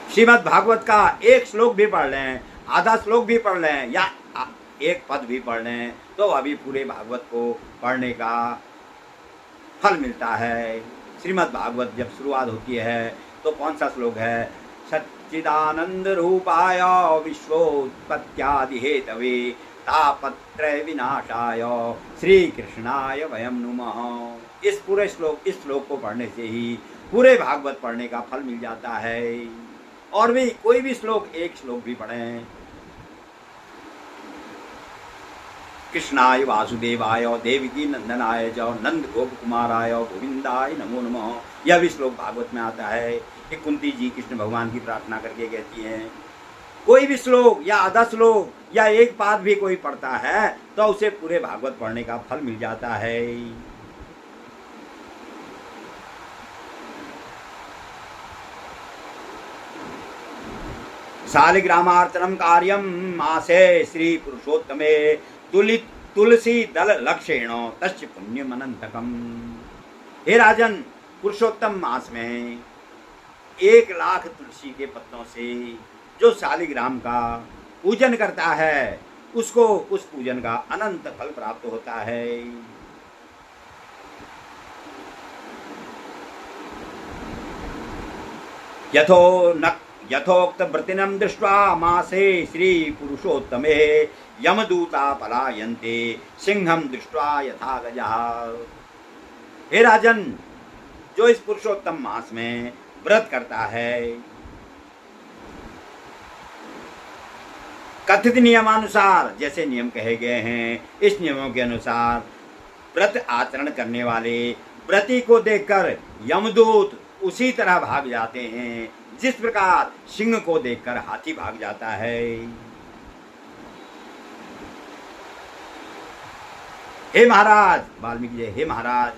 श्रीमद् भागवत का एक श्लोक भी पढ़ लें, आधा श्लोक भी पढ़ लें या एक पद भी पढ़ लें तो अभी पूरे भागवत को पढ़ने का फल मिलता है। श्रीमद् भागवत जब शुरुआत होती है तो कौन सा श्लोक है? सच्चिदानंद रूपाय विश्वोत्पत्त्यादि हेतवे तापत्रय विनाशाय श्री कृष्णाय वयम नुमः। इस श्लोक को पढ़ने से ही पूरे भागवत पढ़ने का फल मिल जाता है। और भी कोई भी श्लोक, एक श्लोक भी पढ़ें। कृष्णाय वासुदेवाय देवकी नंदनाय च नंद गोप कुमाराय गोविंदाय नमो नमः। यह भी श्लोक भागवत में आता है कि कुंती जी कृष्ण भगवान की प्रार्थना करके कहती हैं। कोई भी श्लोक या आधा श्लोक या एक पाद भी कोई पढ़ता है तो उसे पूरे भागवत पढ़ने का फल मिल जाता है। शालिग्रामार्चनम कार्यम मासे श्री पुरुषोत्तमे तुलसी दल लक्षेण तस्य पुण्यम अनंतकम। हे राजन, पुरुषोत्तम मास में 1,00,000 तुलसी के पत्तों से जो शालिग्राम का पूजन करता है उसको उस पूजन का अनंत फल प्राप्त होता है। यथोक्त व्रतिनम दृष्ट्वा मासे श्री पुरुषोत्तमे यमदूता पलायन्ते सिंहम दृष्ट्वा यथा गजः। हे राजन, जो इस पुरुषोत्तम मास में व्रत करता है, कथित नियमानुसार जैसे नियम कहे गए हैं, इस नियमों के अनुसार व्रत आचरण करने वाले व्रती को देखकर यमदूत उसी तरह भाग जाते हैं जिस प्रकार सिंह को देखकर हाथी भाग जाता है। हे महाराज, वाल्मीकि जी, हे महाराज,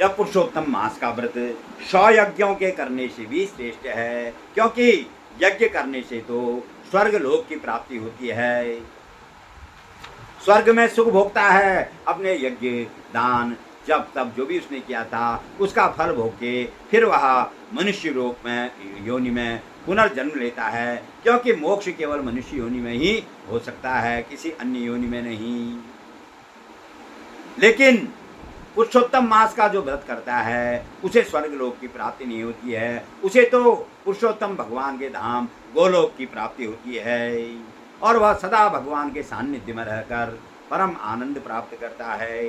यह पुरुषोत्तम मास का व्रत 100 यज्ञों के करने से भी श्रेष्ठ है, क्योंकि यज्ञ करने से तो स्वर्ग लोक की प्राप्ति होती है। स्वर्ग में सुख भोगता है, अपने यज्ञ दान जब तब जो भी उसने किया था उसका फल भोग के फिर वह मनुष्य रूप में योनि में पुनर्जन्म लेता है, क्योंकि मोक्ष केवल मनुष्य योनि में ही हो सकता है, किसी अन्य योनि में नहीं। लेकिन पुरुषोत्तम मास का जो व्रत करता है उसे स्वर्ग लोक की प्राप्ति नहीं होती है, उसे तो पुरुषोत्तम भगवान के धाम गोलोक की प्राप्ति होती है और वह सदा भगवान के सान्निध्य में रहकर परम आनंद प्राप्त करता है।